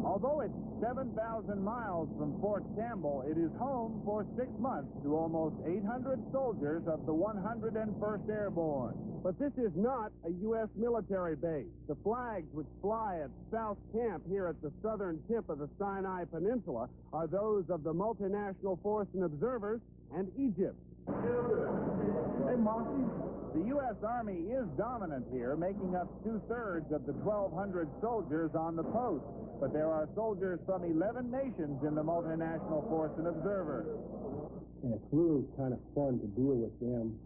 Although it's 7,000 miles from Fort Campbell, it is home for 6 months to almost 800 soldiers of the 101st Airborne. But this is not a U.S. military base. The flags which fly at South Camp here at the southern tip of the Sinai Peninsula are those of the Multinational Force and Observers and Egypt. Hey, Monty. The U.S. Army is dominant here, making up 2/3 of the 1,200 soldiers on the post. But there are soldiers from 11 nations in the Multinational Force and Observers. And it's really kind of fun to deal with them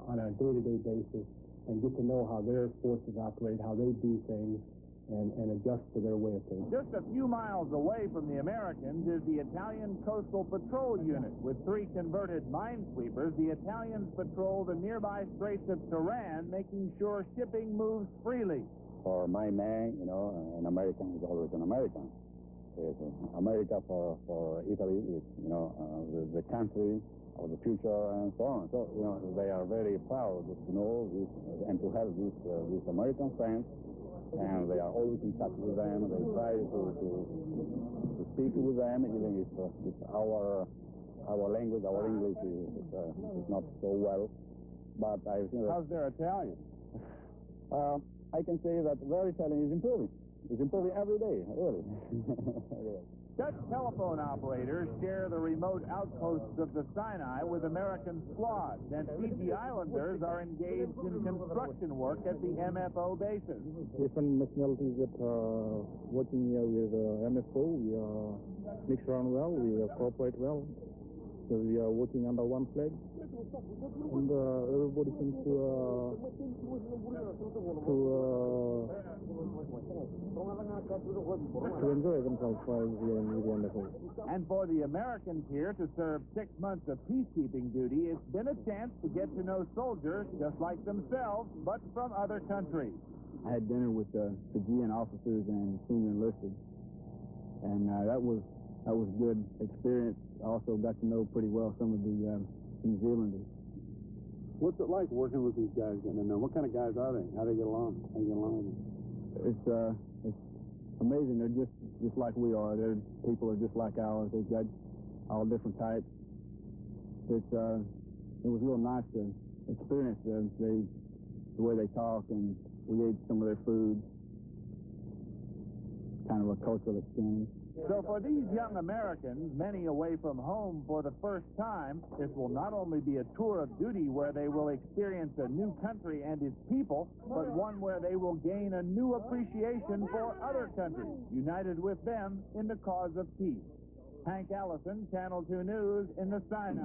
on a day-to-day basis and get to know how their forces operate, how they do things, and adjust to their way of things. Just a few miles away from the Americans is the Italian Coastal Patrol Unit. With 3 converted minesweepers, the Italians patrol the nearby Straits of Tiran, making sure shipping moves freely. For my man, an American is always an American. America for Italy is, the country of the future and so on. So, they are very proud to know this and to have these American friends, and they are always in touch with them. They try to speak with them, even if our language, our English is not so well. But I think How's their Italian? I can say that their Italian is improving. It's improving every day, really. Dutch telephone operators share the remote outposts of the Sinai with American squads, and Fiji Islanders are engaged in construction work at the MFO bases. Different nationalities that are working here with MFO, we mix around well, we cooperate well. So we are working under one flag, and everybody seems to enjoy themselves while we are with the MFO. And for the Americans here to serve 6 months of peacekeeping duty, it's been a chance to get to know soldiers just like themselves, but from other countries. I had dinner with Fijian officers and senior enlisted, and that was good experience. I also got to know pretty well some of the New Zealanders. What's it like working with these guys? Getting to know what kind of guys are they? How do they get along? How do you get along with them? It's amazing. They're just like we are. Their people are just like ours. They've got all different types. It was real nice to experience the way they talk, and we ate some of their food. Kind of a cultural exchange. So for these young Americans, many away from home for the first time, this will not only be a tour of duty where they will experience a new country and its people, but one where they will gain a new appreciation for other countries, united with them in the cause of peace. Hank Allison, Channel 2 News in the Sinai.